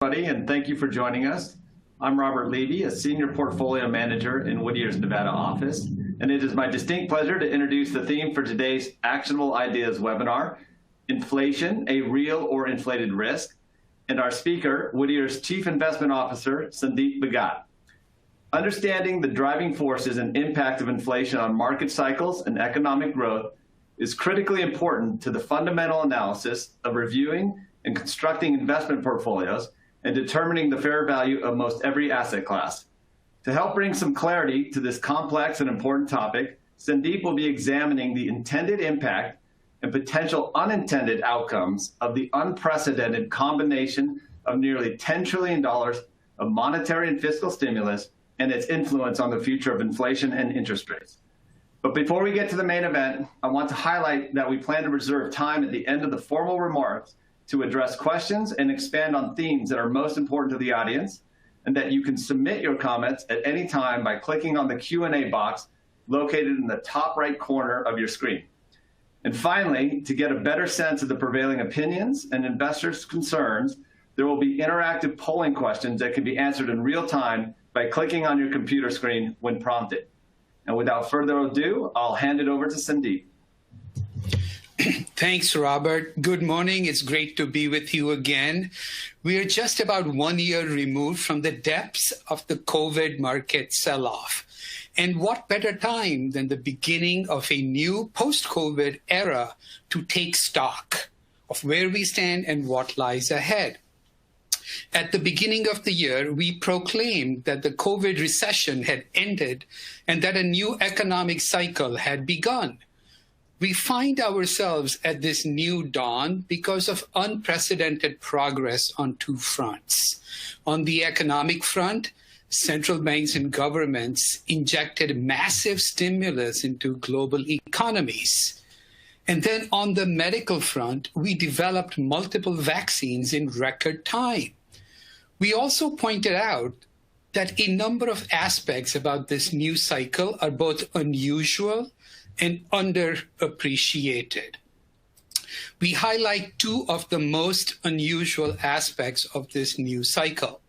Everybody, and thank you for joining us. I'm Robert Levy, a Senior Portfolio Manager in Whittier's Nevada office, and it is my distinct pleasure to introduce the theme for today's Actionable Ideas webinar, Inflation, a Real or Inflated Risk, and our speaker, Whittier's Chief Investment Officer, Sandeep Bhagat. Understanding the driving forces and impact of inflation on market cycles and economic growth is critically important to the fundamental analysis of reviewing and constructing investment portfolios and determining the fair value of most every asset class. To help bring some clarity to this complex and important topic, Sandeep will be examining the intended impact and potential unintended outcomes of the unprecedented combination of nearly $10 trillion of monetary and fiscal stimulus and its influence on the future of inflation and interest rates. But before we get to the main event, I want to highlight that we plan to reserve time at the end of the formal remarks to address questions and expand on themes that are most important to the audience, and that you can submit your comments at any time by clicking on the Q&A box located in the top right corner of your screen. And finally, to get a better sense of the prevailing opinions and investors' concerns, there will be interactive polling questions that can be answered in real time by clicking on your computer screen when prompted. And without further ado, I'll hand it over to Sandeep. Thanks, Robert. Good morning. It's great to be with you again. We are just about 1 year removed from the depths of the COVID market sell-off. And what better time than the beginning of a new post-COVID era to take stock of where we stand and what lies ahead. At the beginning of the year, we proclaimed that the COVID recession had ended and that a new economic cycle had begun. We find ourselves at this new dawn because of unprecedented progress on two fronts. On the economic front, central banks and governments injected massive stimulus into global economies. And then on the medical front, we developed multiple vaccines in record time. We also pointed out that a number of aspects about this new cycle are both unusual and underappreciated. We highlight two of the most unusual aspects of this new cycle.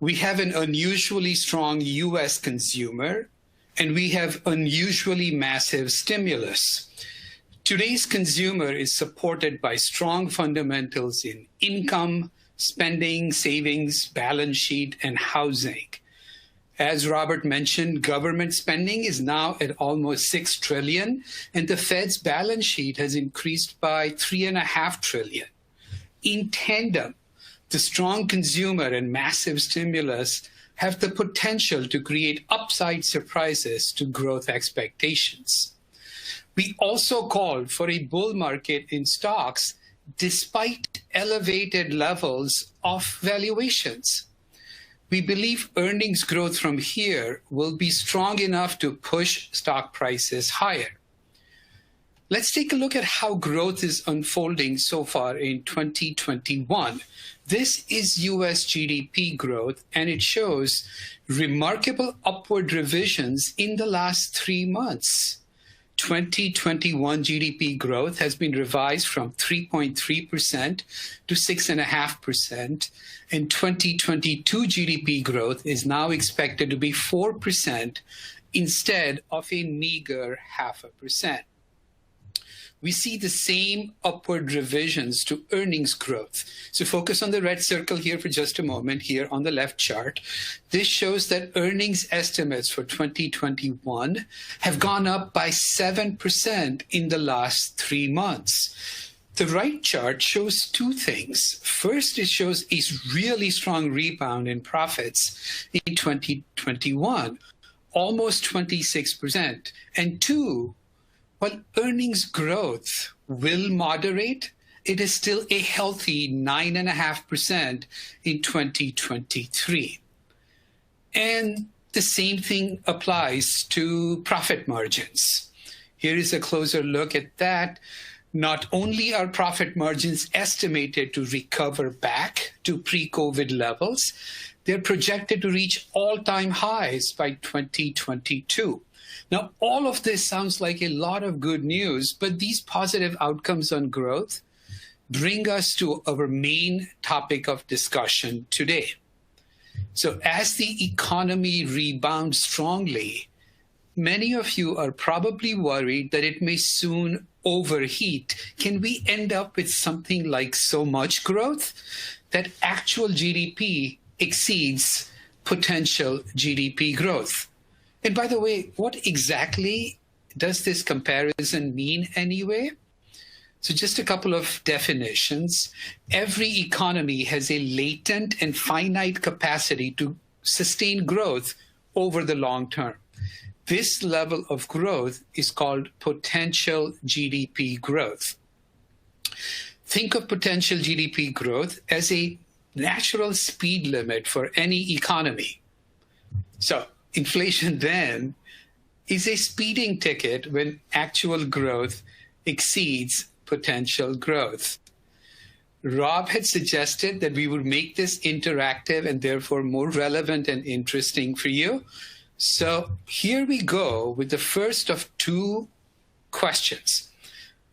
We have an unusually strong U.S. consumer, and we have unusually massive stimulus. Today's consumer is supported by strong fundamentals in income, spending, savings, balance sheet, and housing. As Robert mentioned, government spending is now at almost $6 trillion, and the Fed's balance sheet has increased by $3.5 trillion. In tandem, the strong consumer and massive stimulus have the potential to create upside surprises to growth expectations. We also called for a bull market in stocks despite elevated levels of valuations. We believe earnings growth from here will be strong enough to push stock prices higher. Let's take a look at how growth is unfolding so far in 2021. This is US GDP growth, and it shows remarkable upward revisions in the last 3 months. 2021 GDP growth has been revised from 3.3% to 6.5%, and 2022 GDP growth is now expected to be 4% instead of a meager 0.5%. We see the same upward revisions to earnings growth. So focus on the red circle here for just a moment here on the left chart. This shows that earnings estimates for 2021 have gone up by 7% in the last 3 months. The right chart shows two things. First, it shows a really strong rebound in profits in 2021, almost 26%. And two, while earnings growth will moderate, it is still a healthy 9.5% in 2023. And the same thing applies to profit margins. Here is a closer look at that. Not only are profit margins estimated to recover back to pre-COVID levels, they're projected to reach all-time highs by 2022. Now, all of this sounds like a lot of good news, but these positive outcomes on growth bring us to our main topic of discussion today. So as the economy rebounds strongly, many of you are probably worried that it may soon overheat. Can we end up with something like so much growth that actual GDP exceeds potential GDP growth? And by the way, what exactly does this comparison mean anyway? So just a couple of definitions. Every economy has a latent and finite capacity to sustain growth over the long term. This level of growth is called potential GDP growth. Think of potential GDP growth as a natural speed limit for any economy. So inflation then is a speeding ticket when actual growth exceeds potential growth. Rob had suggested that we would make this interactive and therefore more relevant and interesting for you. So here we go with the first of two questions.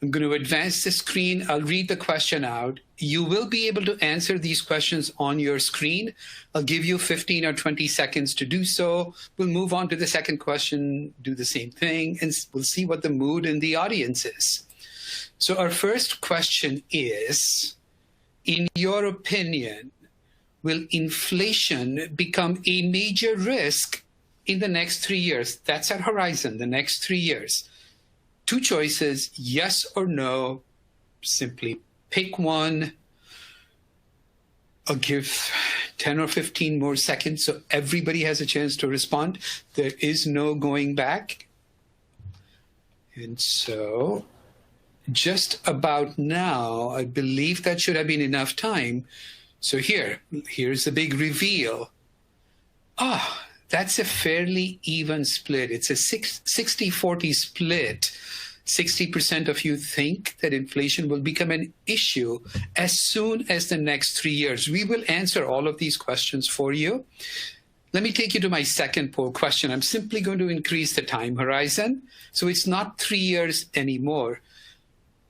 I'm going to advance the screen. I'll read the question out. You will be able to answer these questions on your screen. I'll give you 15 or 20 seconds to do so. We'll move on to the second question, do the same thing, and we'll see what the mood in the audience is. So our first question is, in your opinion, will inflation become a major risk in the next 3 years? That's our horizon, the next 3 years. Two choices, yes or no. Simply pick one. I'll give 10 or 15 more seconds so everybody has a chance to respond. There is no going back. And so just about now, I believe that should have been enough time. So here's the big reveal. That's a fairly even split. It's a 60-40 split. 60% of you think that inflation will become an issue as soon as the next 3 years. We will answer all of these questions for you. Let me take you to my second poll question. I'm simply going to increase the time horizon. So it's not 3 years anymore.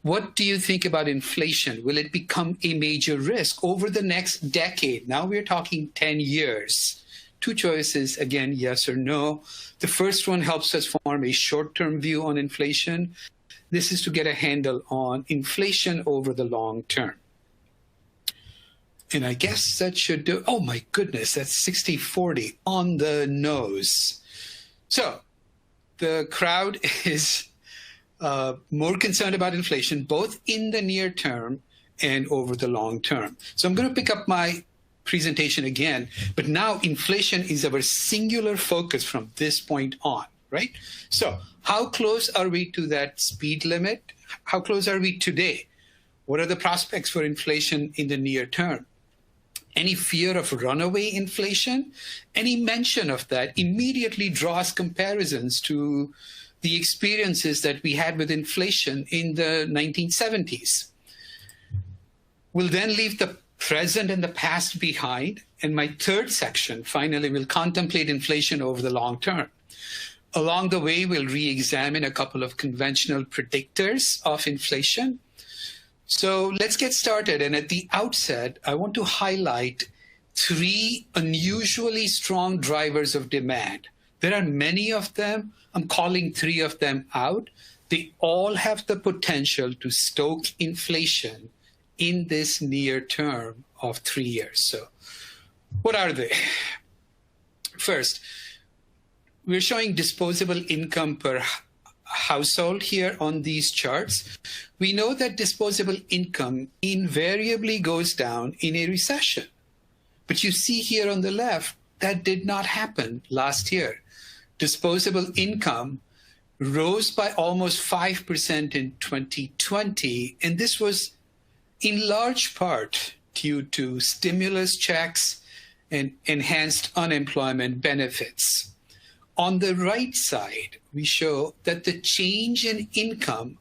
What do you think about inflation? Will it become a major risk over the next decade? Now we're talking 10 years. Two choices, again, yes or no. The first one helps us form a short-term view on inflation. This is to get a handle on inflation over the long term. And I guess that should do, oh my goodness, that's 60-40 on the nose. So the crowd is more concerned about inflation, both in the near term and over the long term. So I'm going to pick up my presentation again, but now inflation is our singular focus from this point on, right? So how close are we to that speed limit? How close are we today? What are the prospects for inflation in the near term? Any fear of runaway inflation? Any mention of that immediately draws comparisons to the experiences that we had with inflation in the 1970s. We'll then leave the present and the past behind. And my third section, finally, will contemplate inflation over the long term. Along the way, we'll re-examine a couple of conventional predictors of inflation. So let's get started. And at the outset, I want to highlight three unusually strong drivers of demand. There are many of them. I'm calling three of them out. They all have the potential to stoke inflation in this near term of 3 years. So what are they? First, we're showing disposable income per household here on these charts. We know that disposable income invariably goes down in a recession. But you see here on the left, that did not happen last year. Disposable income rose by almost 5% in 2020, and this was in large part due to stimulus checks and enhanced unemployment benefits. On the right side, we show that the change in income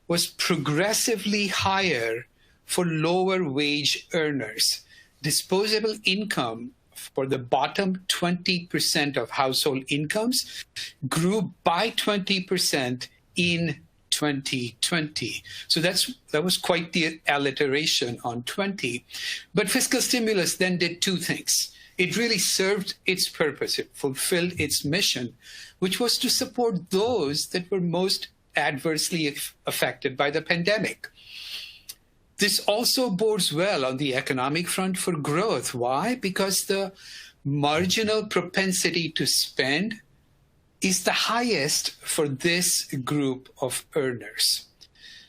was progressively higher for lower wage earners. Disposable income for the bottom 20% of household incomes grew by 20% in 2020. So that was quite the alliteration on 20. But fiscal stimulus then did two things. It really served its purpose. It fulfilled its mission, which was to support those that were most adversely affected by the pandemic. This also bodes well on the economic front for growth. Why? Because the marginal propensity to spend is the highest for this group of earners.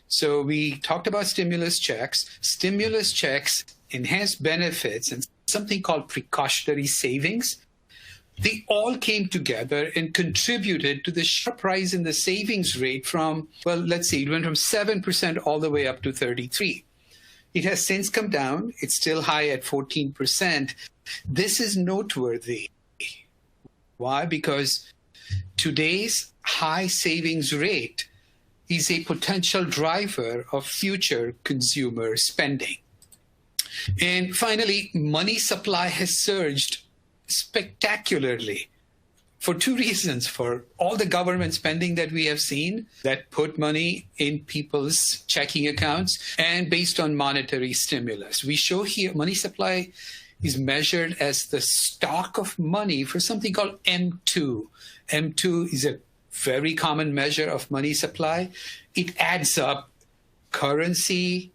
So we talked about stimulus checks. Stimulus checks enhance benefits and something called precautionary savings. They all came together and contributed to the sharp rise in the savings rate from, well, let's see, it went from 7% all the way up to 33%. It has since come down. It's still high at 14%. This is noteworthy. Why? Because today's high savings rate is a potential driver of future consumer spending. And finally, money supply has surged spectacularly for two reasons: for all the government spending that we have seen that put money in people's checking accounts, and based on monetary stimulus. We show here money supply is measured as the stock of money for something called M2. M2 is a very common measure of money supply. It adds up currency,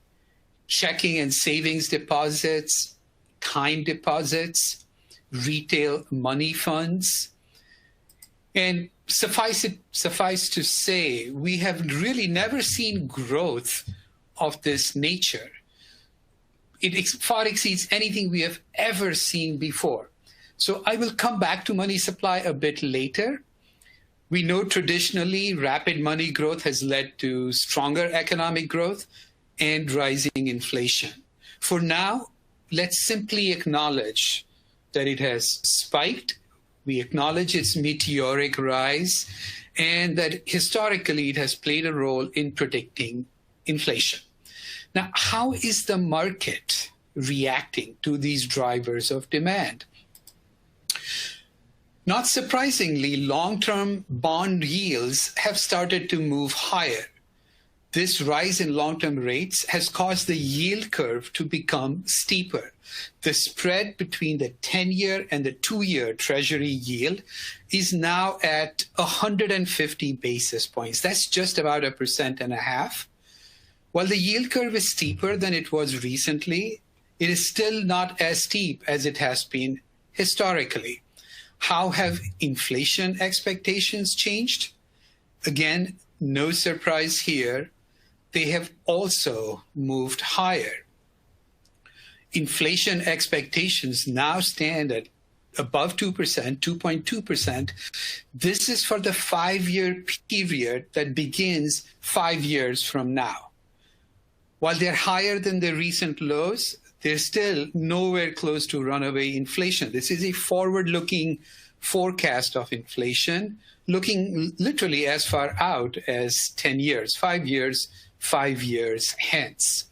checking and savings deposits, time deposits, retail money funds. And suffice to say, we have really never seen growth of this nature. It far exceeds anything we have ever seen before. So I will come back to money supply a bit later. We know traditionally rapid money growth has led to stronger economic growth and rising inflation. For now, let's simply acknowledge that it has spiked. We acknowledge its meteoric rise, and that historically it has played a role in predicting inflation. Now, how is the market reacting to these drivers of demand? Not surprisingly, long-term bond yields have started to move higher. This rise in long-term rates has caused the yield curve to become steeper. The spread between the 10-year and the 2-year Treasury yield is now at 150 basis points. That's just about 1.5%. While the yield curve is steeper than it was recently, it is still not as steep as it has been historically. How have inflation expectations changed? Again, no surprise here. They have also moved higher. Inflation expectations now stand at above 2%, 2.2%. This is for the 5-year period that begins 5 years from now. While they're higher than the recent lows, they're still nowhere close to runaway inflation. This is a forward-looking forecast of inflation, looking literally as far out as 10 years, 5 years, 5 years hence.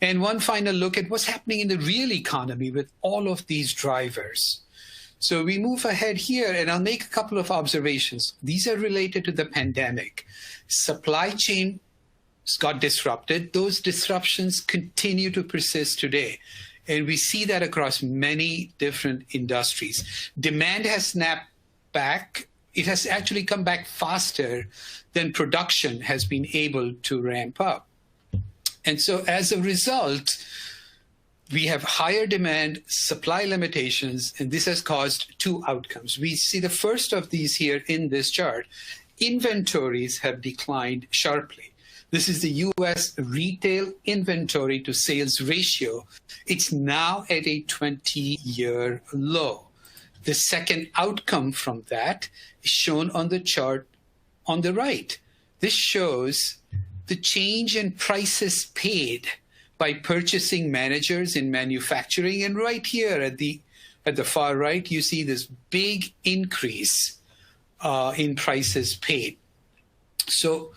And one final look at what's happening in the real economy with all of these drivers. So we move ahead here, and I'll make a couple of observations. These are related to the pandemic. Supply chain got disrupted. Those disruptions continue to persist today. And we see that across many different industries. Demand has snapped back. It has actually come back faster than production has been able to ramp up. And so as a result, we have higher demand, supply limitations, and this has caused two outcomes. We see the first of these here in this chart. Inventories have declined sharply. This is the U.S. retail inventory to sales ratio. It's now at a 20-year low. The second outcome from that is shown on the chart on the right. This shows the change in prices paid by purchasing managers in manufacturing. And right here at the far right, you see this big increase in prices paid. So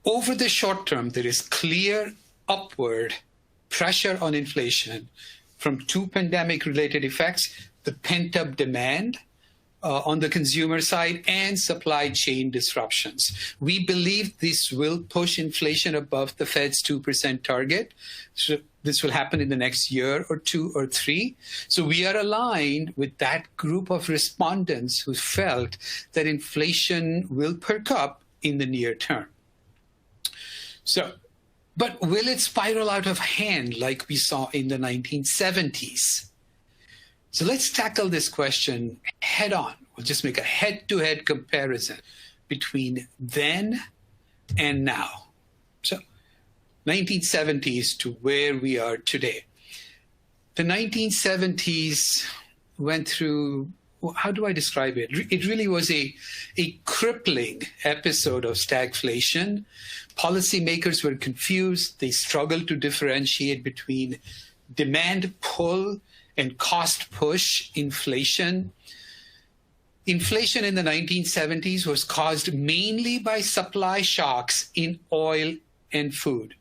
over the short term, there is clear upward pressure on inflation from two pandemic-related effects: the pent-up demand on the consumer side and supply chain disruptions. We believe this will push inflation above the Fed's 2% target. So this will happen in the next year or two or three. So we are aligned with that group of respondents who felt that inflation will perk up in the near term. But will it spiral out of hand like we saw in the 1970s? So let's tackle this question head on. We'll just make a head-to-head comparison between then and now. So 1970s to where we are today. The 1970s went through, how do I describe it? It really was a crippling episode of stagflation. Policymakers were confused. They struggled to differentiate between demand pull and cost push inflation. Inflation in the 1970s was caused mainly by supply shocks in oil and food.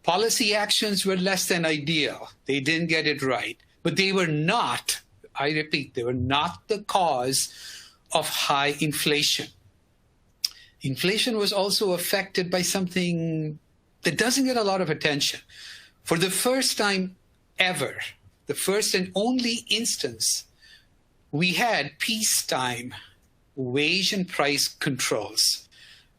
Policy actions were less than ideal. They didn't get it right, but they were not, I repeat, they were not the cause of high inflation. Inflation was also affected by something that doesn't get a lot of attention. For the first time ever, the first and only instance, we had peacetime wage and price controls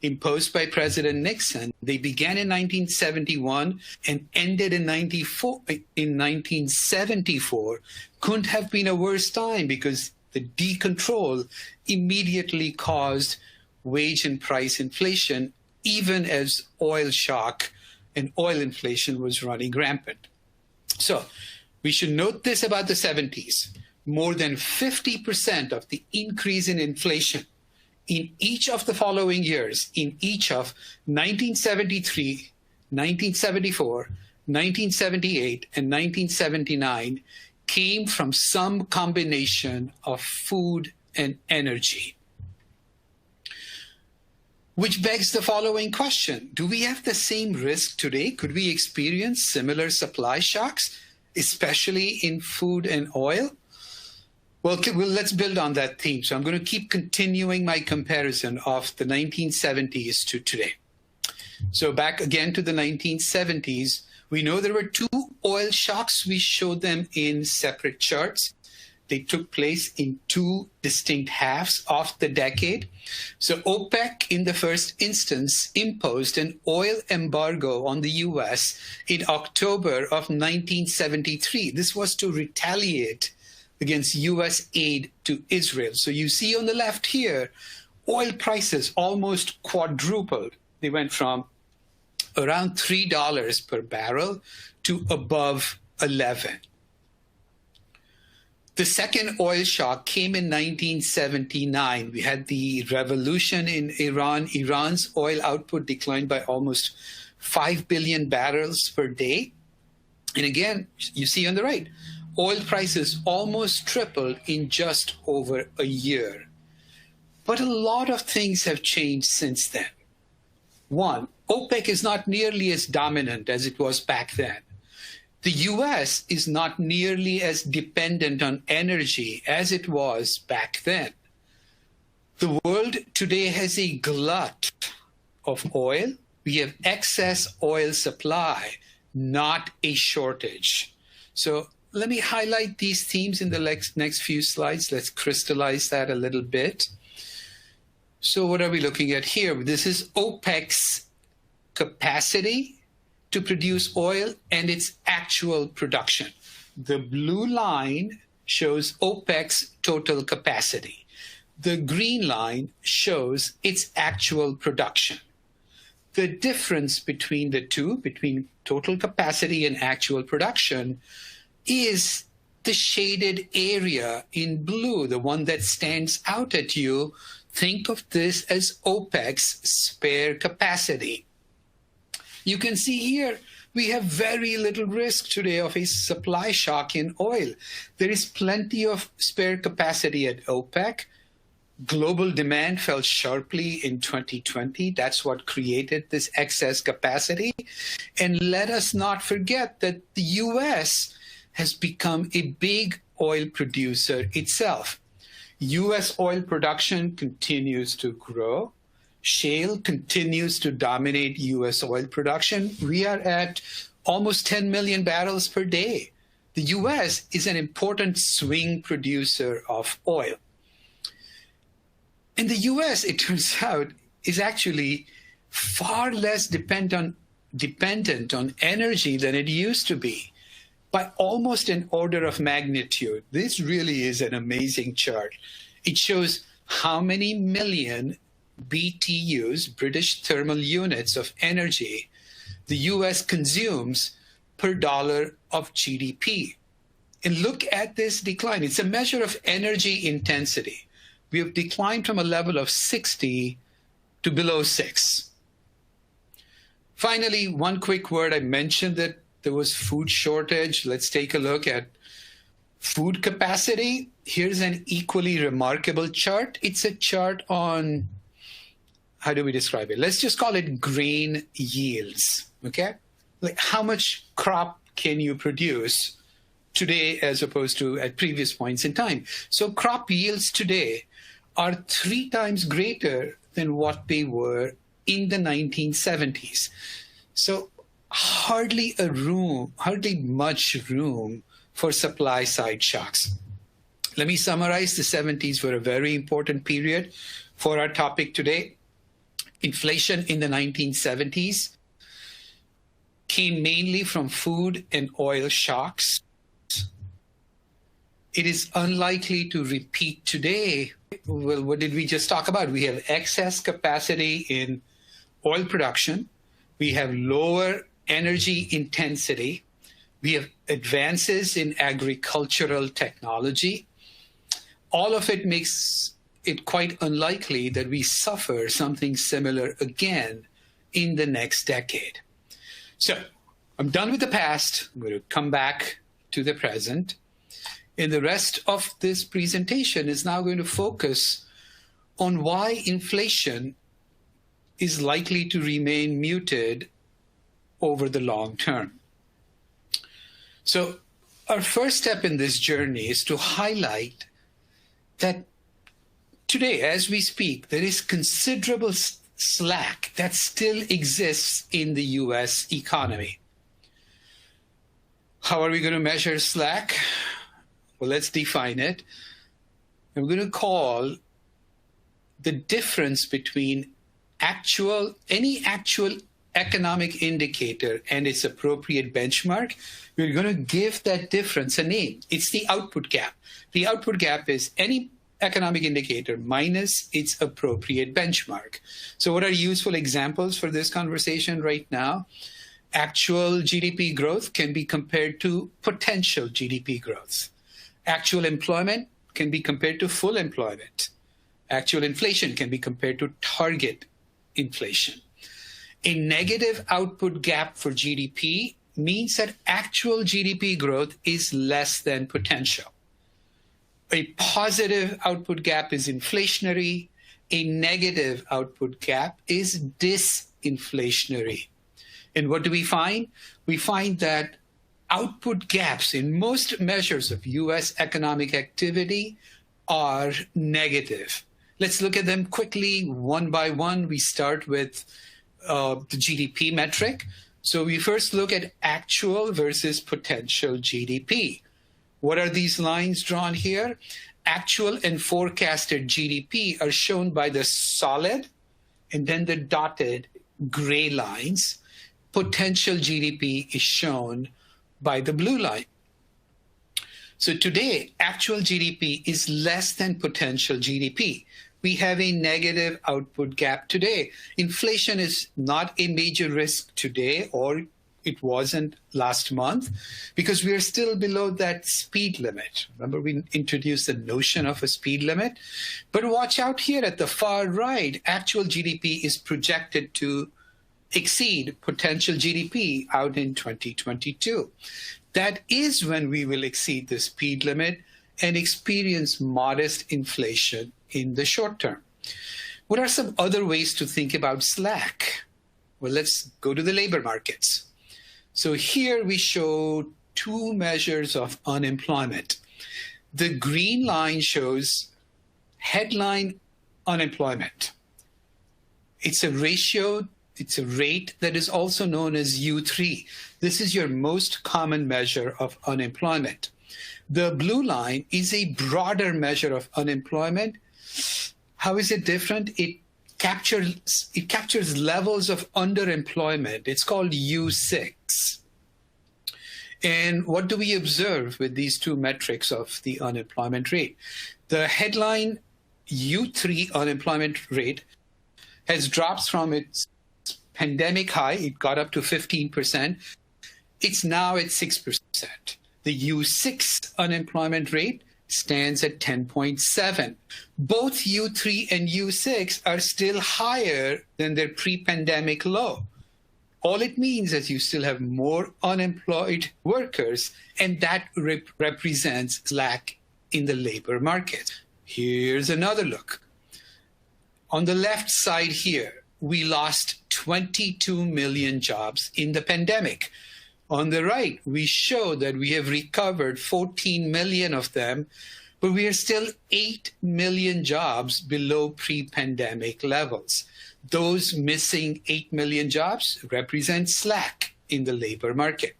imposed by President Nixon. They began in 1971 and ended in 1974. Couldn't have been a worse time because the decontrol immediately caused wage and price inflation, even as oil shock and oil inflation was running rampant. So we should note this about the 70s. More than 50% of the increase in inflation in each of the following years, in each of 1973, 1974, 1978, and 1979, came from some combination of food and energy. Which begs the following question. Do we have the same risk today? Could we experience similar supply shocks, especially in food and oil? Well, let's build on that theme. So I'm going to keep continuing my comparison of the 1970s to today. So back again to the 1970s, we know there were two oil shocks. We showed them in separate charts. They took place in two distinct halves of the decade. So OPEC, in the first instance, imposed an oil embargo on the U.S. in October of 1973. This was to retaliate against U.S. aid to Israel. So you see on the left here, oil prices almost quadrupled. They went from around $3 per barrel to above 11. The second oil shock came in 1979. We had the revolution in Iran. Iran's oil output declined by almost 5 billion barrels per day. And again, you see on the right, oil prices almost tripled in just over a year. But a lot of things have changed since then. One, OPEC is not nearly as dominant as it was back then. The U.S. is not nearly as dependent on energy as it was back then. The world today has a glut of oil. We have excess oil supply, not a shortage. So let me highlight these themes in the next few slides. Let's crystallize that a little bit. So what are we looking at here? This is OPEC's capacity to produce oil and its actual production. The blue line shows OPEC's total capacity. The green line shows its actual production. The difference between the two, between total capacity and actual production, is the shaded area in blue, the one that stands out at you. Think of this as OPEC's spare capacity. You can see here, we have very little risk today of a supply shock in oil. There is plenty of spare capacity at OPEC. Global demand fell sharply in 2020. That's what created this excess capacity. And let us not forget that the U.S. has become a big oil producer itself. U.S. oil production continues to grow. Shale continues to dominate U.S. oil production. We are at almost 10 million barrels per day. The U.S. is an important swing producer of oil. And the U.S., it turns out, is actually far less dependent on energy than it used to be, by almost an order of magnitude. This really is an amazing chart. It shows how many million BTUs, British thermal units of energy, the US consumes per dollar of GDP. And look at this decline. It's a measure of energy intensity. We have declined from a level of 60 to below 6. Finally, one quick word. I mentioned that there was food shortage. Let's take a look at food capacity. Here's an equally remarkable chart. It's a chart on, how do we describe it? Let's just call it grain yields, okay? Like how much crop can you produce today as opposed to at previous points in time? So crop yields today are 3 times greater than what they were in the 1970s. So hardly much room for supply side shocks. Let me summarize. The 70s were a very important period for our topic today. Inflation in the 1970s came mainly from food and oil shocks. It is unlikely to repeat today. Well, what did we just talk about? We have excess capacity in oil production. We have lower energy intensity. We have advances in agricultural technology. All of it makes it quite unlikely that we suffer something similar again in the next decade. So I'm done with the past. I'm going to come back to the present. And the rest of this presentation is now going to focus on why inflation is likely to remain muted over the long term. So our first step in this journey is to highlight that today, as we speak, there is considerable slack that still exists in the US economy. How are we going to measure slack? Well, let's define it. I'm going to call the difference between any actual economic indicator and its appropriate benchmark. We're going to give that difference a name. It's the output gap. The output gap is any economic indicator minus its appropriate benchmark. So what are useful examples for this conversation right now? Actual GDP growth can be compared to potential GDP growth. Actual employment can be compared to full employment. Actual inflation can be compared to target inflation. A negative output gap for GDP means that actual GDP growth is less than potential. A positive output gap is inflationary. A negative output gap is disinflationary. And what do we find? We find that output gaps in most measures of US economic activity are negative. Let's look at them quickly, one by one. We start with the GDP metric. So we first look at actual versus potential GDP. What are these lines drawn here? Actual and forecasted GDP are shown by the solid and then the dotted gray lines. Potential GDP is shown by the blue line. So today, actual GDP is less than potential GDP. We have a negative output gap today. Inflation is not a major risk today, or it wasn't last month, because we are still below that speed limit. Remember, we introduced the notion of a speed limit. But watch out here at the far right. Actual GDP is projected to exceed potential GDP out in 2022. That is when we will exceed the speed limit and experience modest inflation in the short term. What are some other ways to think about slack? Well, let's go to the labor markets. So here we show 2 measures of unemployment. The green line shows headline unemployment. It's a ratio, it's a rate that is also known as U3. This is your most common measure of unemployment. The blue line is a broader measure of unemployment. How is it different? It captures levels of underemployment. It's called U6. And what do we observe with these two metrics of the unemployment rate? The headline U3 unemployment rate has dropped from its pandemic high. It got up to 15%. It's now at 6%. The U6 unemployment rate stands at 10.7. Both U3 and U6 are still higher than their pre-pandemic low. All it means is you still have more unemployed workers, and that represents slack in the labor market. Here's another look. On the left side here, we lost 22 million jobs in the pandemic. On the right, we show that we have recovered 14 million of them, but we are still 8 million jobs below pre-pandemic levels. Those missing 8 million jobs represent slack in the labor market.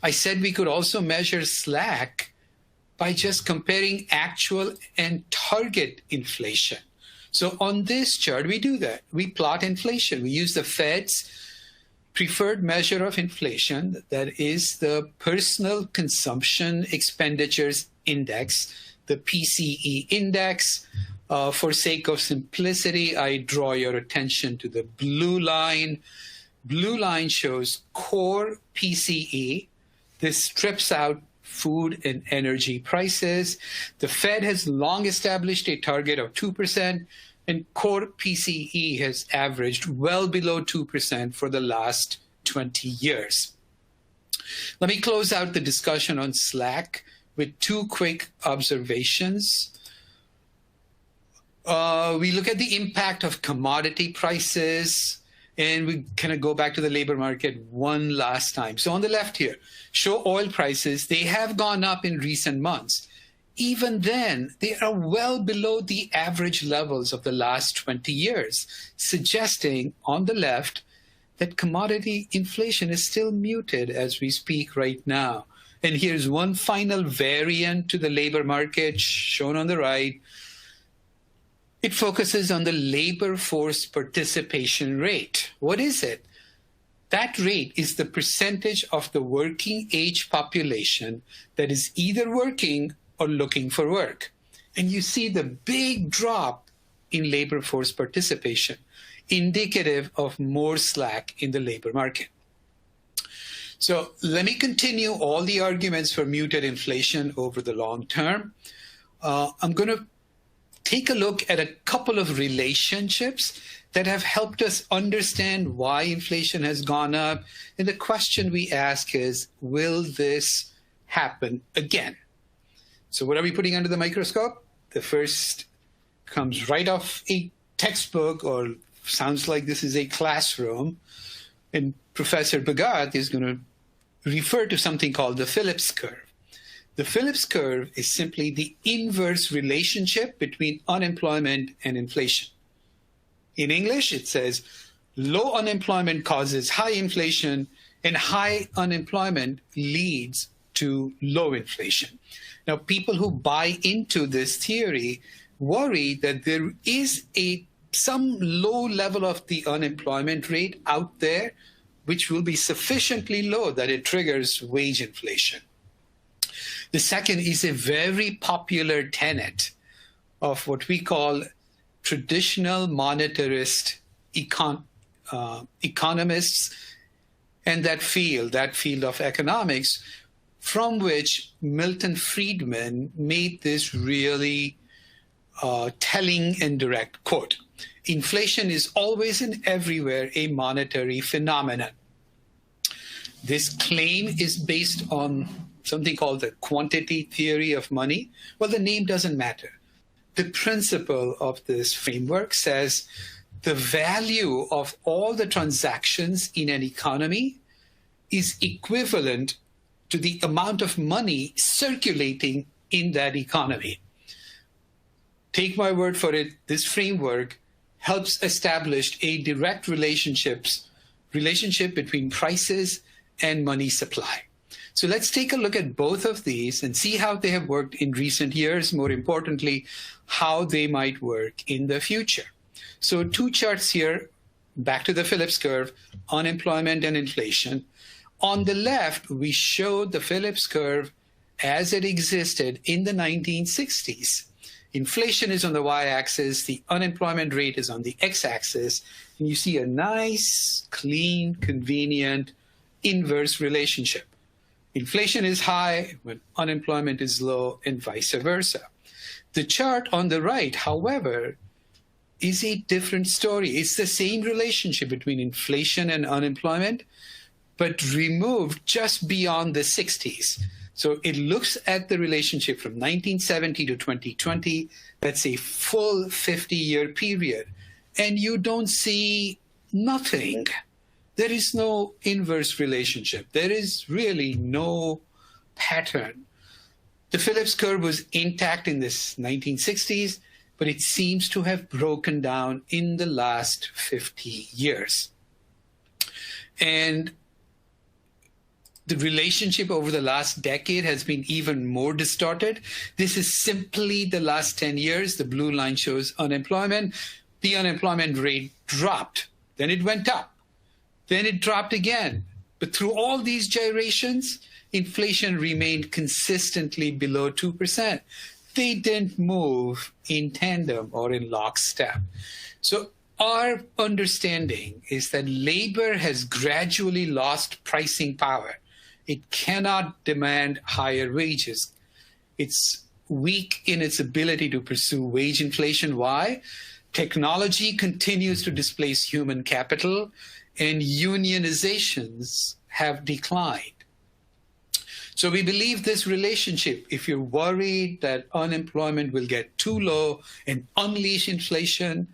I said we could also measure slack by just comparing actual and target inflation. So on this chart, we do that. We plot inflation. We use the Fed's preferred measure of inflation, that is the Personal Consumption Expenditures Index, the PCE index. For sake of simplicity, I draw your attention to the blue line. Blue line shows core PCE. This strips out food and energy prices. The Fed has long established a target of 2%, and core PCE has averaged well below 2% for the last 20 years. Let me close out the discussion on slack with two quick observations. We look at the impact of commodity prices, and we kind of go back to the labor market one last time. So on the left here, show oil prices. They have gone up in recent months. Even then, they are well below the average levels of the last 20 years, suggesting on the left that commodity inflation is still muted as we speak right now. And here's one final variant to the labor market shown on the right. It focuses on the labor force participation rate. What is it? That rate is the percentage of the working age population that is either working or looking for work. And you see the big drop in labor force participation, indicative of more slack in the labor market. So let me continue all the arguments for muted inflation over the long term. I'm going to take a look at a couple of relationships that have helped us understand why inflation has gone up. And the question we ask is, will this happen again? So what are we putting under the microscope? The first comes right off a textbook, or sounds like this is a classroom. And Professor Bhagat is going to refer to something called the Phillips curve. The Phillips curve is simply the inverse relationship between unemployment and inflation. In English, it says low unemployment causes high inflation, and high unemployment leads to low inflation. Now, people who buy into this theory worry that there is some low level of the unemployment rate out there, which will be sufficiently low that it triggers wage inflation. The second is a very popular tenet of what we call traditional monetarist economists and that field of economics, from which Milton Friedman made this really telling and direct quote. Inflation is always and everywhere a monetary phenomenon. This claim is based on something called the quantity theory of money. Well, the name doesn't matter. The principle of this framework says the value of all the transactions in an economy is equivalent to the amount of money circulating in that economy. take my word for it, this framework helps establish a direct relationship between prices and money supply. So let's take a look at both of these and see how they have worked in recent years, more importantly, how they might work in the future. So two charts here, back to the Phillips curve, unemployment and inflation. On the left, we show the Phillips curve as it existed in the 1960s. Inflation is on the y-axis, the unemployment rate is on the x-axis, and you see a nice, clean, convenient, inverse relationship. Inflation is high when unemployment is low, and vice versa. The chart on the right, however, is a different story. It's the same relationship between inflation and unemployment, but removed just beyond the 60s. So it looks at the relationship from 1970 to 2020. That's a full 50-year period. And you don't see nothing. There is no inverse relationship. There is really no pattern. The Phillips curve was intact in the 1960s, but it seems to have broken down in the last 50 years. And the relationship over the last decade has been even more distorted. This is simply the last 10 years. The blue line shows unemployment. The unemployment rate dropped. Then it went up. Then it dropped again. But through all these gyrations, inflation remained consistently below 2%. They didn't move in tandem or in lockstep. So our understanding is that labor has gradually lost pricing power. It cannot demand higher wages. It's weak in its ability to pursue wage inflation. Why? Technology continues to displace human capital, and unionizations have declined. So we believe this relationship, if you're worried that unemployment will get too low and unleash inflation,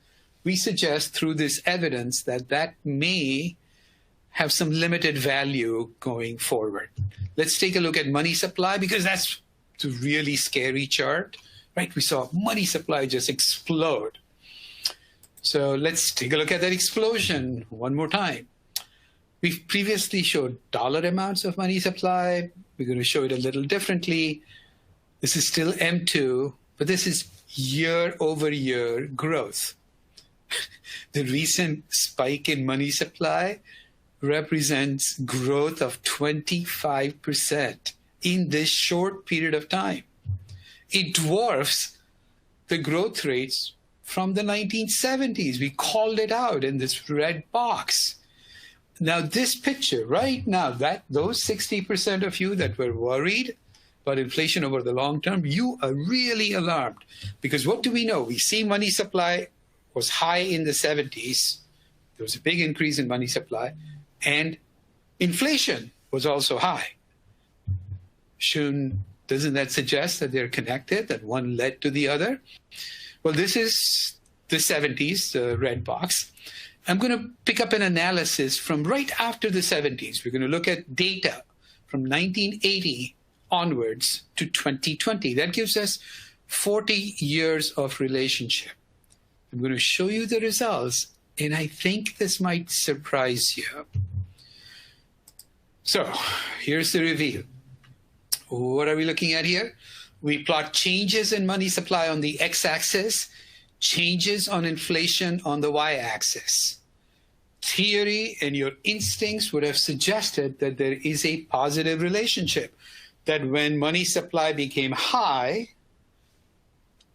we suggest through this evidence that that may have some limited value going forward. Let's take a look at money supply, because that's the really scary chart, right? We saw money supply just explode. So let's take a look at that explosion one more time. We've previously showed dollar amounts of money supply. We're going to show it a little differently. This is still M2, but this is year-over-year growth. The recent spike in money supply represents growth of 25% in this short period of time. It dwarfs the growth rates from the 1970s. We called it out in this red box. Now, this picture right now, those 60% of you that were worried about inflation over the long term, you are really alarmed. Because what do we know? We see money supply was high in the 70s. There was a big increase in money supply. And inflation was also high. Doesn't that suggest that they're connected, that one led to the other? Well, this is the 70s, the red box. I'm going to pick up an analysis from right after the 70s. We're going to look at data from 1980 onwards to 2020. That gives us 40 years of relationship. I'm going to show you the results, and I think this might surprise you. So here's the reveal. What are we looking at here? We plot changes in money supply on the x-axis, changes on inflation on the y-axis. Theory and your instincts would have suggested that there is a positive relationship, that when money supply became high,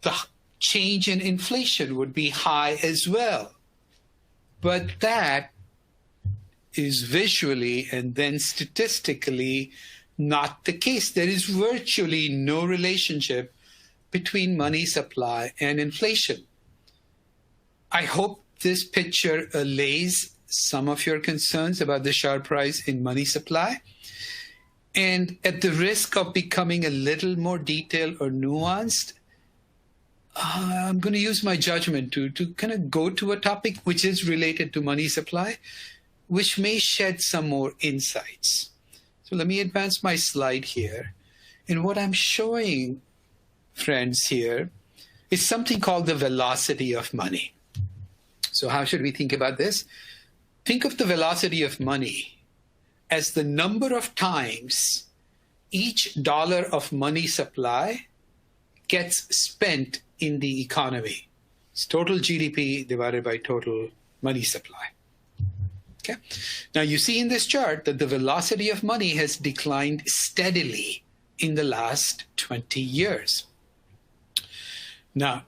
the change in inflation would be high as well. But that is visually and then statistically not the case. There is virtually no relationship between money supply and inflation. I hope this picture allays some of your concerns about the sharp rise in money supply. And at the risk of becoming a little more detailed or nuanced, I'm going to use my judgment to kind of go to a topic which is related to money supply, which may shed some more insights. So let me advance my slide here. And what I'm showing, friends, here is something called the velocity of money. So how should we think about this? Think of the velocity of money as the number of times each dollar of money supply gets spent in the economy. It's total GDP divided by total money supply. Okay. Now you see in this chart that the velocity of money has declined steadily in the last 20 years. Now,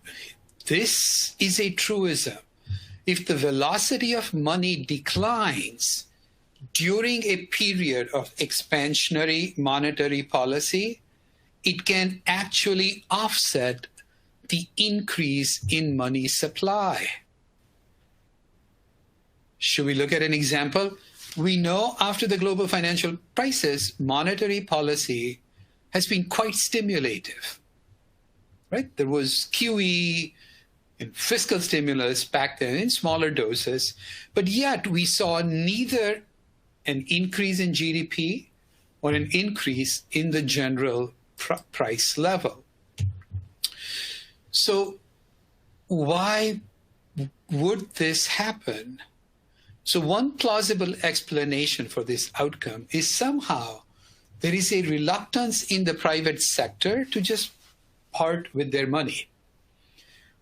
this is a truism. If the velocity of money declines during a period of expansionary monetary policy, it can actually offset the increase in money supply. Should we look at an example? We know after the global financial crisis, monetary policy has been quite stimulative, right? There was QE and fiscal stimulus back then in smaller doses, but yet we saw neither an increase in GDP or an increase in the general price level. So why would this happen? So one plausible explanation for this outcome is somehow there is a reluctance in the private sector to just part with their money.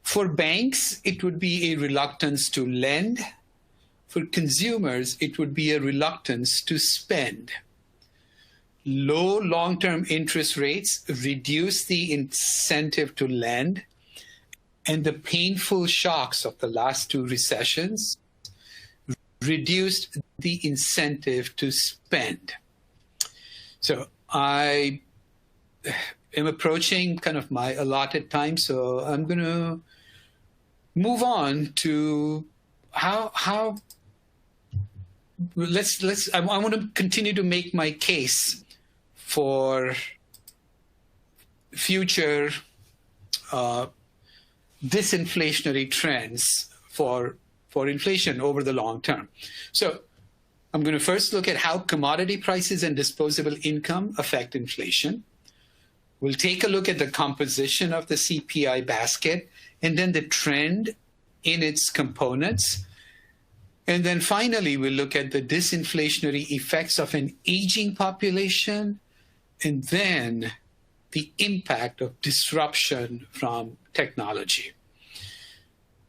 For banks, it would be a reluctance to lend. For consumers, it would be a reluctance to spend. Low long-term interest rates reduce the incentive to lend, and the painful shocks of the last two recessions reduced the incentive to spend. So I am approaching kind of my allotted time, so I'm going to move on to I want to continue to make my case for future disinflationary trends for inflation over the long term. So I'm going to first look at how commodity prices and disposable income affect inflation. We'll take a look at the composition of the CPI basket and then the trend in its components. And then finally, we'll look at the disinflationary effects of an aging population and then the impact of disruption from technology.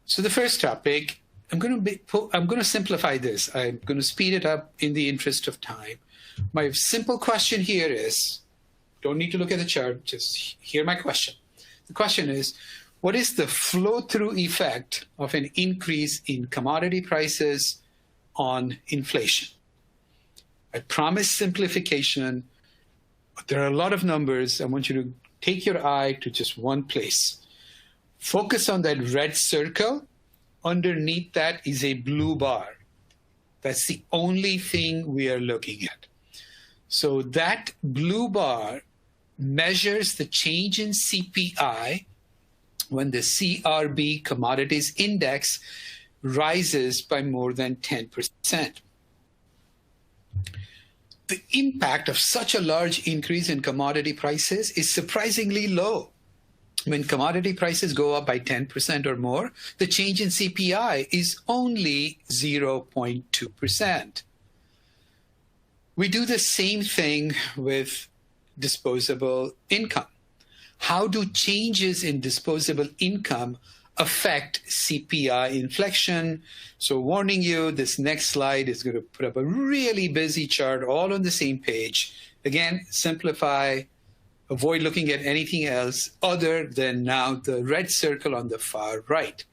So the first topic, I'm going to simplify this. I'm going to speed it up in the interest of time. My simple question here is, don't need to look at the chart, just hear my question. The question is, what is the flow-through effect of an increase in commodity prices on inflation? I promise simplification, but there are a lot of numbers. I want you to take your eye to just one place. Focus on that red circle. Underneath that is a blue bar. That's the only thing we are looking at. So that blue bar measures the change in CPI when the CRB Commodities Index rises by more than 10%. The impact of such a large increase in commodity prices is surprisingly low. When commodity prices go up by 10% or more, the change in CPI is only 0.2%. We do the same thing with disposable income. How do changes in disposable income affect CPI inflection? So warning you, this next slide is going to put up a really busy chart all on the same page. Again, simplify, avoid looking at anything else other than now the red circle on the far right.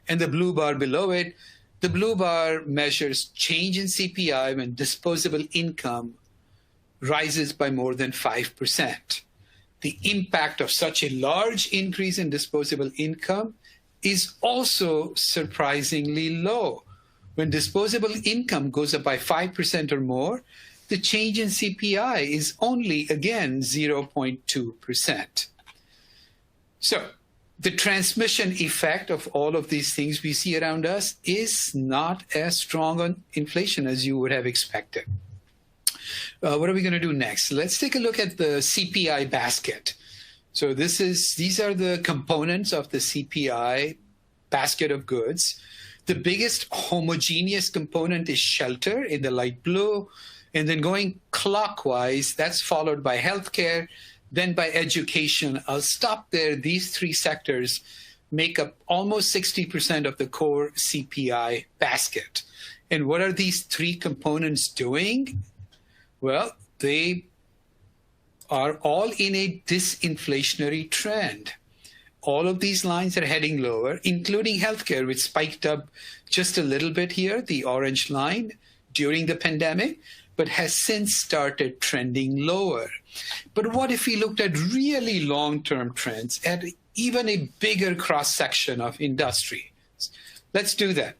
And the blue bar below it, the blue bar measures change in CPI when disposable income rises by more than 5%. The impact of such a large increase in disposable income is also surprisingly low. When disposable income goes up by 5% or more, the change in CPI is only, again, 0.2%. So the transmission effect of all of these things we see around us is not as strong on inflation as you would have expected. What are we going to do next? Let's take a look at the CPI basket. So these are the components of the CPI basket of goods. The biggest homogeneous component is shelter in the light blue. And then going clockwise, that's followed by healthcare, then by education. I'll stop there. These three sectors make up almost 60% of the core CPI basket. And what are these three components doing? Well, they are all in a disinflationary trend. All of these lines are heading lower, including healthcare, which spiked up just a little bit here, the orange line, during the pandemic, but has since started trending lower. But what if we looked at really long-term trends at even a bigger cross-section of industry? Let's do that.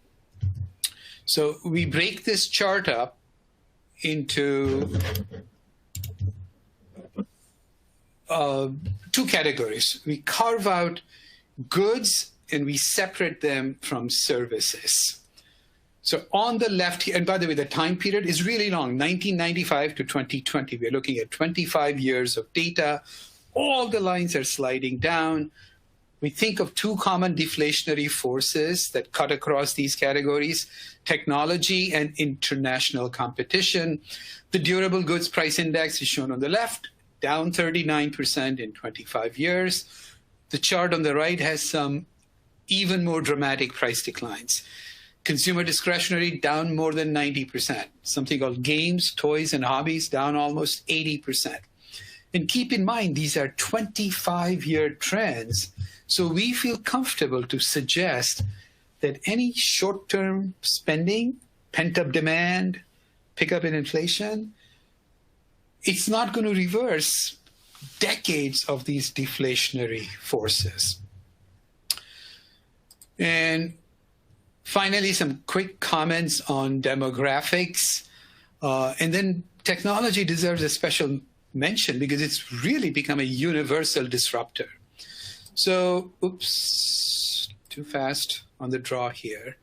So we break this chart up into two categories. We carve out goods and we separate them from services. So on the left here, and by the way, the time period is really long, 1995 to 2020. We're looking at 25 years of data. All the lines are sliding down. We think of two common deflationary forces that cut across these categories: technology and international competition. The durable goods price index is shown on the left, down 39% in 25 years. The chart on the right has some even more dramatic price declines. Consumer discretionary down more than 90%. Something called games, toys, and hobbies down almost 80%. And keep in mind, these are 25-year trends. So we feel comfortable to suggest that any short-term spending, pent-up demand, pickup in inflation, it's not going to reverse decades of these deflationary forces. And finally, some quick comments on demographics. And then technology deserves a special mention because it's really become a universal disruptor. So, oops, too fast on the draw here.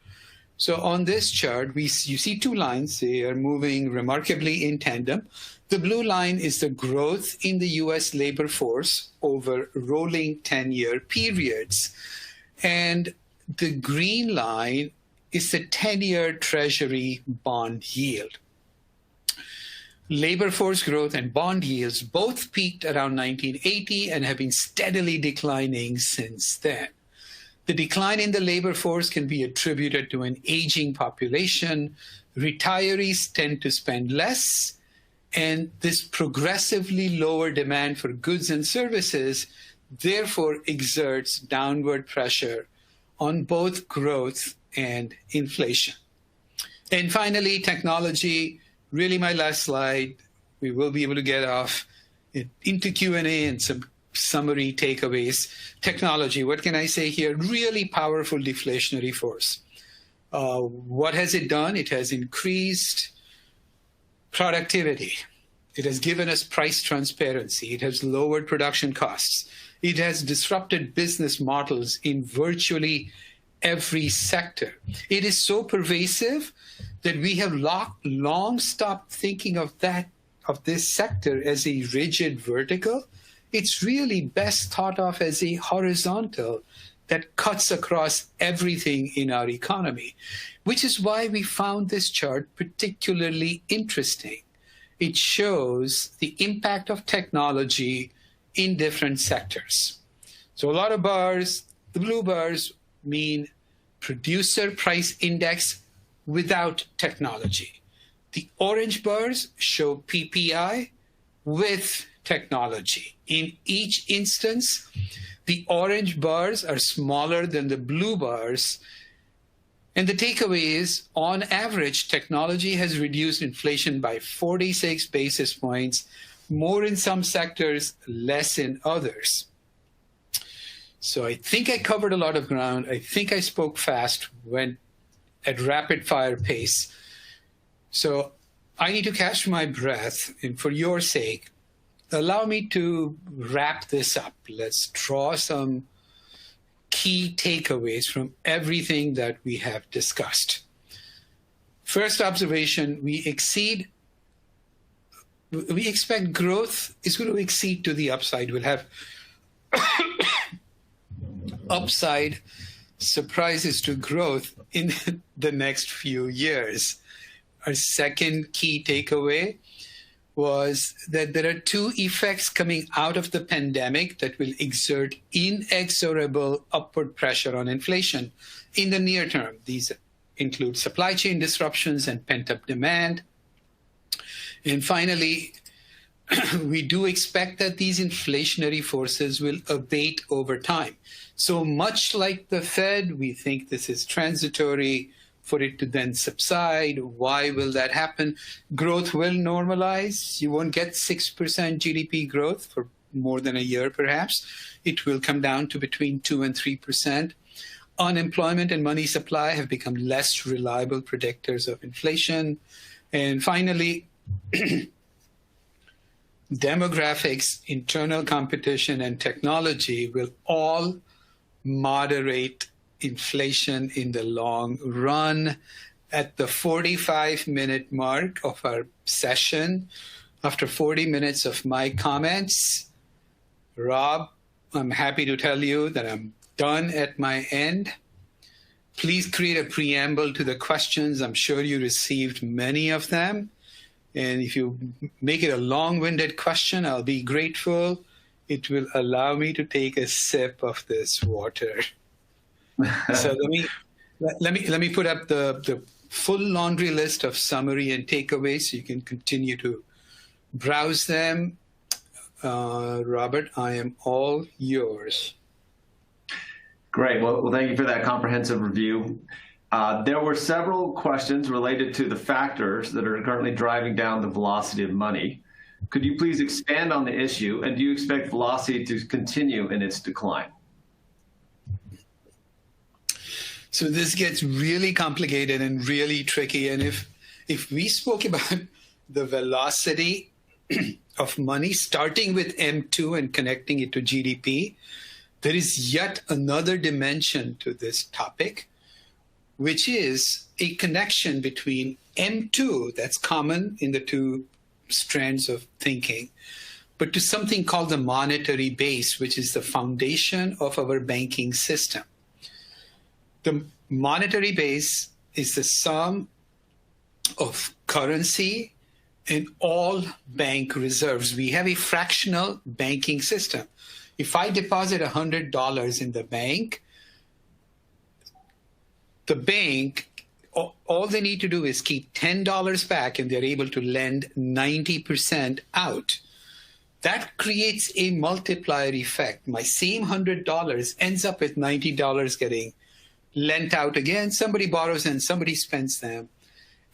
So on this chart, you see two lines. They are moving remarkably in tandem. The blue line is the growth in the US labor force over rolling 10-year periods. And the green line is the 10-year Treasury bond yield. Labor force growth and bond yields both peaked around 1980 and have been steadily declining since then. The decline in the labor force can be attributed to an aging population. Retirees tend to spend less, and this progressively lower demand for goods and services therefore exerts downward pressure on both growth and inflation. And finally, technology, really my last slide. We will be able to get off into Q&A and some summary takeaways. Technology, what can I say here? Really powerful deflationary force. What has it done? It has increased productivity. It has given us price transparency. It has lowered production costs. It has disrupted business models in virtually every sector. It is so pervasive that we have long stopped thinking of this sector as a rigid vertical. It's really best thought of as a horizontal that cuts across everything in our economy, which is why we found this chart particularly interesting. It shows the impact of technology in different sectors. So a lot of bars, the blue bars mean producer price index without technology. The orange bars show PPI with technology. In each instance, the orange bars are smaller than the blue bars. And the takeaway is, on average, technology has reduced inflation by 46 basis points, more in some sectors, less in others. So I think I covered a lot of ground. I think I spoke fast, went at rapid fire pace. So I need to catch my breath, and for your sake, allow me to wrap this up. Let's draw some key takeaways from everything that we have discussed. First observation, we expect growth is going to exceed to the upside. We'll have upside surprises to growth in the next few years. Our second key takeaway was that there are two effects coming out of the pandemic that will exert inexorable upward pressure on inflation in the near term. These include supply chain disruptions and pent-up demand. And finally, we do expect that these inflationary forces will abate over time. So much like the Fed, we think this is transitory for it to then subside. Why will that happen? Growth will normalize. You won't get 6% GDP growth for more than a year, perhaps. It will come down to between 2 and 3%. Unemployment and money supply have become less reliable predictors of inflation. And finally, demographics, internal competition, and technology will all moderate inflation in the long run. At the 45-minute mark of our session, after 40 minutes of my comments, Rob, I'm happy to tell you that I'm done at my end. Please create a preamble to the questions. I'm sure you received many of them. And if you make it a long-winded question, I'll be grateful. It will allow me to take a sip of this water. So let me put up the full laundry list of summary and takeaways so you can continue to browse them. Robert, I am all yours. Great. Well, thank you for that comprehensive review. There were several questions related to the factors that are currently driving down the velocity of money. Could you please expand on the issue, and do you expect velocity to continue in its decline? So this gets really complicated and really tricky. And if we spoke about the velocity of money, starting with M2 and connecting it to GDP, there is yet another dimension to this topic, which is a connection between M2, that's common in the two strands of thinking, but to something called the monetary base, which is the foundation of our banking system. The monetary base is the sum of currency and all bank reserves. We have a fractional banking system. If I deposit $100 in the bank, all they need to do is keep $10 back, and they're able to lend 90% out. That creates a multiplier effect. My same $100 ends up with $90 getting lent out again. Somebody borrows and somebody spends them.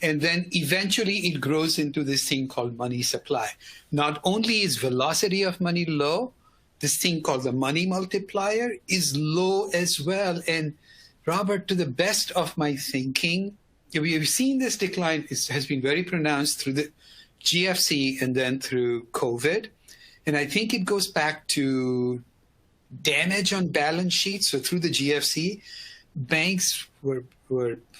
And then eventually it grows into this thing called money supply. Not only is velocity of money low, this thing called the money multiplier is low as well. And Robert, to the best of my thinking, we have seen this decline has been very pronounced through the GFC and then through COVID. And I think it goes back to damage on balance sheets. So through the GFC, banks were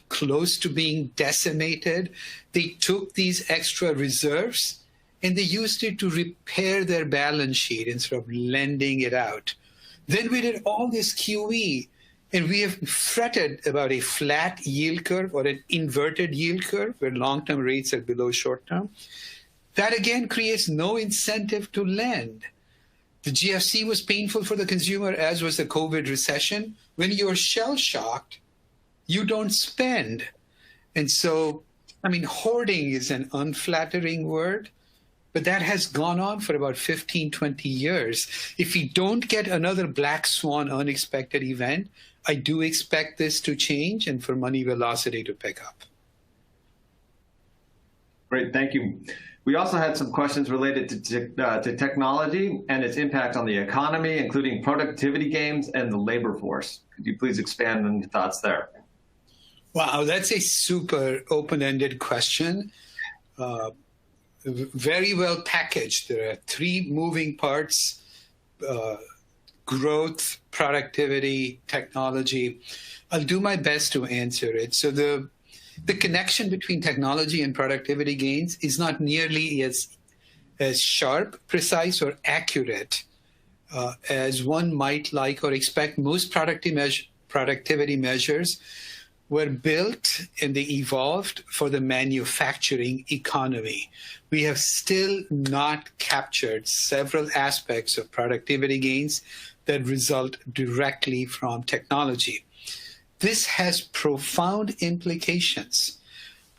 close to being decimated. They took these extra reserves and they used it to repair their balance sheet instead of lending it out. Then we did all this QE, and we have fretted about a flat yield curve or an inverted yield curve where long-term rates are below short-term. That again creates no incentive to lend. The GFC was painful for the consumer, as was the COVID recession. When you're shell-shocked, you don't spend. And so, hoarding is an unflattering word, but that has gone on for about 15, 20 years. If we don't get another black swan unexpected event, I do expect this to change and for money velocity to pick up. Great, thank you. We also had some questions related to technology and its impact on the economy, including productivity gains and the labor force. Could you please expand on your thoughts there? Wow, that's a super open-ended question. Very well packaged. There are three moving parts: growth, productivity, technology. I'll do my best to answer it. So the connection between technology and productivity gains is not nearly as sharp, precise, or accurate as one might like or expect, most productivity measures were built and they evolved for the manufacturing economy. We have still not captured several aspects of productivity gains that result directly from technology. This has profound implications.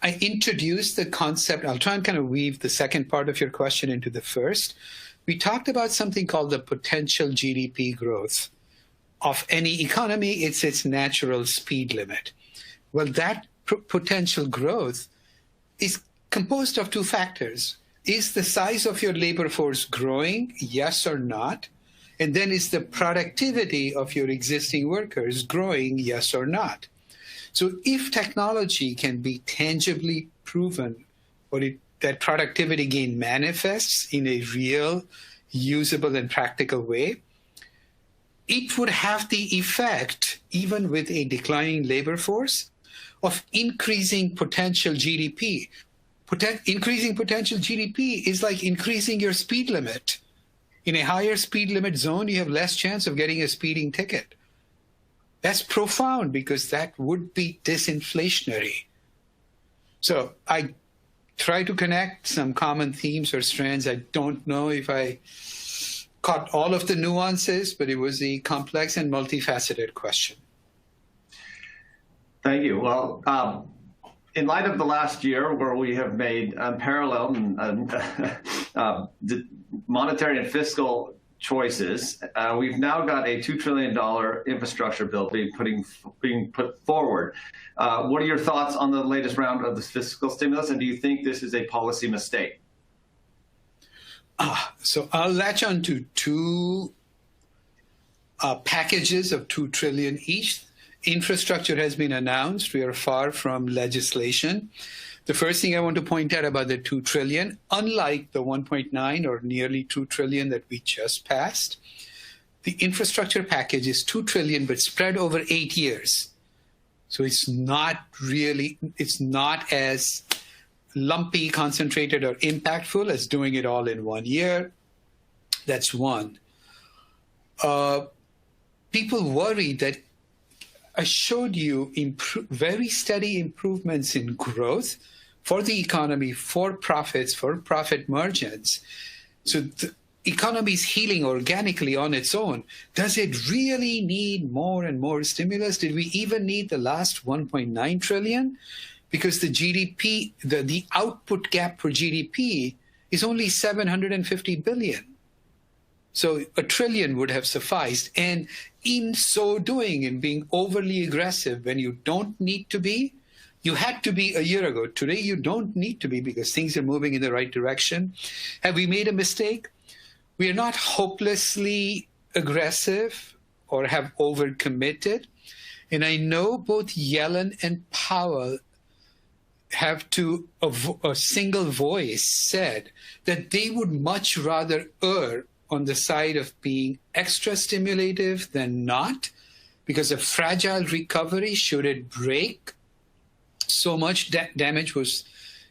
I introduced the concept, I'll try and kind of weave the second part of your question into the first. We talked about something called the potential GDP growth of any economy. It's its natural speed limit. Well, that potential growth is composed of two factors. Is the size of your labor force growing, yes or not? And then is the productivity of your existing workers growing, yes or not? So if technology can be tangibly proven, or that productivity gain manifests in a real, usable, and practical way, it would have the effect, even with a declining labor force, of increasing potential GDP. Increasing potential GDP is like increasing your speed limit. In a higher speed limit zone, you have less chance of getting a speeding ticket. That's profound because that would be disinflationary. So I try to connect some common themes or strands. I don't know if I caught all of the nuances, but it was a complex and multifaceted question. Thank you. Well, in light of the last year where we have made unparalleled monetary and fiscal choices, we've now got a $2 trillion infrastructure bill being put forward. What are your thoughts on the latest round of the fiscal stimulus, and do you think this is a policy mistake? So I'll latch on to two packages of $2 trillion each. Infrastructure has been announced. We are far from legislation. The first thing I want to point out about the $2 trillion, unlike the 1.9 or nearly $2 trillion that we just passed, the infrastructure package is $2 trillion, but spread over 8 years. So it's not as lumpy, concentrated, or impactful as doing it all in 1 year. That's one. People worry that I showed you very steady improvements in growth for the economy, for profits, for profit margins. So the economy is healing organically on its own. Does it really need more and more stimulus? Did we even need the last 1.9 trillion? Because the GDP, the output gap for GDP is only 750 billion. So $1 trillion would have sufficed. And in so doing, in being overly aggressive when you don't need to be, you had to be a year ago. Today, you don't need to be because things are moving in the right direction. Have we made a mistake? We are not hopelessly aggressive or have overcommitted. And I know both Yellen and Powell have to a single voice said that they would much rather err on the side of being extra stimulative than not, because a fragile recovery, should it break, so much damage was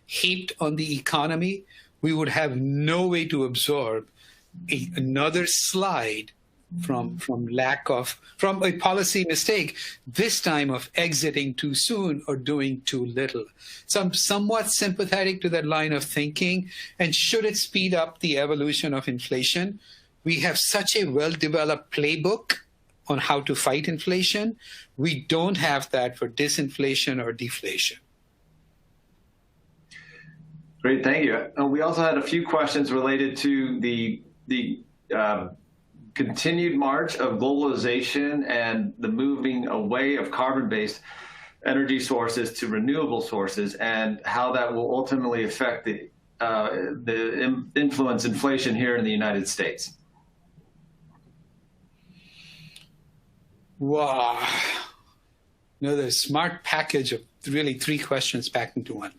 heaped on the economy, we would have no way to absorb another slide from a policy mistake, this time of exiting too soon or doing too little. So I'm somewhat sympathetic to that line of thinking. And should it speed up the evolution of inflation? We have such a well-developed playbook on how to fight inflation. We don't have that for disinflation or deflation. Great, thank you. We also had a few questions related to the continued march of globalization and the moving away of carbon-based energy sources to renewable sources, and how that will ultimately affect the influence inflation here in the United States. Wow. Another smart package of really three questions packed into one.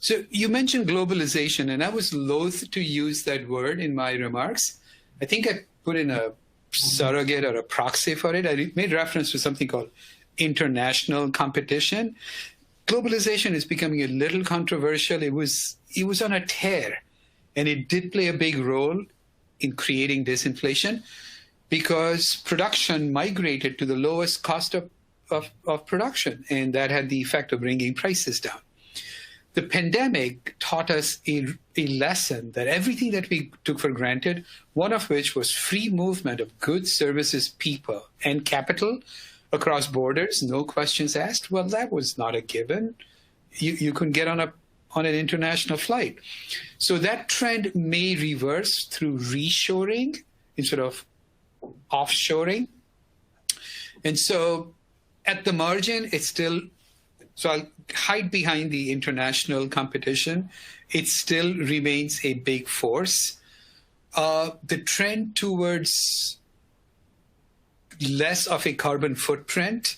So you mentioned globalization, and I was loath to use that word in my remarks. I think I put in a surrogate or a proxy for it. I made reference to something called international competition. Globalization is becoming a little controversial. It was on a tear, and it did play a big role in creating disinflation. because production migrated to the lowest cost of production, and that had the effect of bringing prices down. The pandemic taught us a lesson that everything that we took for granted, one of which was free movement of goods, services, people, and capital across borders, no questions asked. Well, that was not a given. You couldn't get on an international flight. So that trend may reverse through reshoring instead of offshoring. And so at the margin, it's still, so I'll hide behind the international competition. It still remains a big force. The trend towards less of a carbon footprint,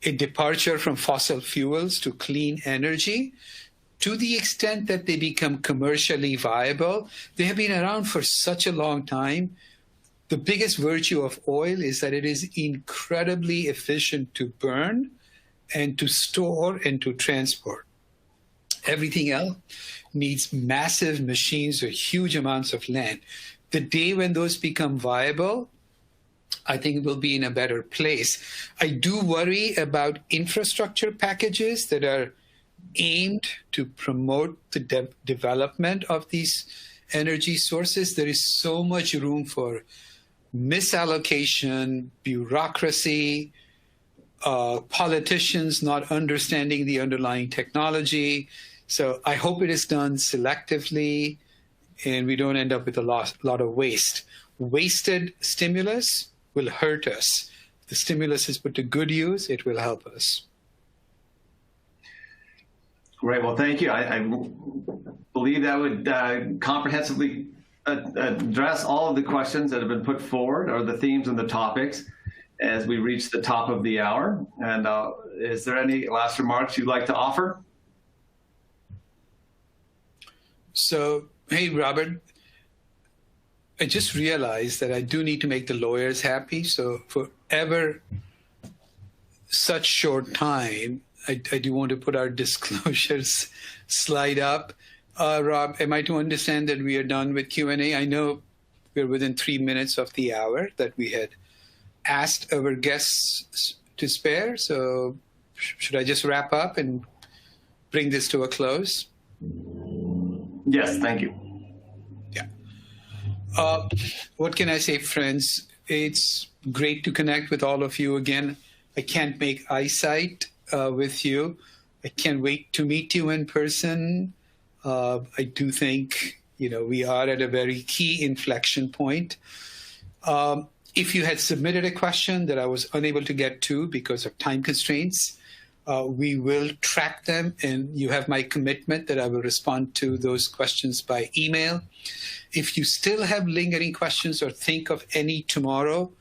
a departure from fossil fuels to clean energy, to the extent that they become commercially viable. They have been around for such a long time. The biggest virtue of oil is that it is incredibly efficient to burn and to store and to transport. Everything else needs massive machines or huge amounts of land. The day when those become viable, I think we'll be in a better place. I do worry about infrastructure packages that are aimed to promote the development of these energy sources. There is so much room for misallocation, bureaucracy, politicians not understanding the underlying technology. So I hope it is done selectively and we don't end up with a lot of waste. Wasted stimulus will hurt us. If the stimulus is put to good use, it will help us. Great. Well, thank you. I believe that would comprehensively address all of the questions that have been put forward, or the themes and the topics, as we reach the top of the hour. And is there any last remarks you'd like to offer? So, hey, Robert, I just realized that I do need to make the lawyers happy. So for ever such short time, I do want to put our disclosures slide up. Rob, am I to understand that we are done with Q&A? I know we're within 3 minutes of the hour that we had asked our guests to spare. So should I just wrap up and bring this to a close? Yes, thank you. Yeah. What can I say, friends? It's great to connect with all of you again. I can't make eyesight with you. I can't wait to meet you in person. I do think, we are at a very key inflection point. If you had submitted a question that I was unable to get to because of time constraints, we will track them, and you have my commitment that I will respond to those questions by email. If you still have lingering questions or think of any tomorrow,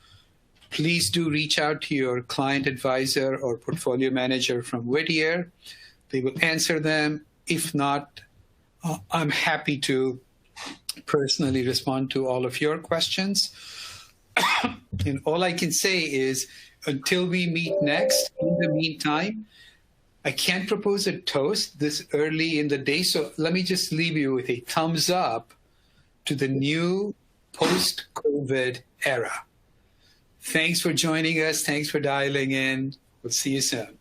please do reach out to your client advisor or portfolio manager from Whittier. They will answer them. If not, I'm happy to personally respond to all of your questions. And all I can say is, until we meet next, in the meantime, I can't propose a toast this early in the day. So let me just leave you with a thumbs up to the new post-COVID era. Thanks for joining us. Thanks for dialing in. We'll see you soon.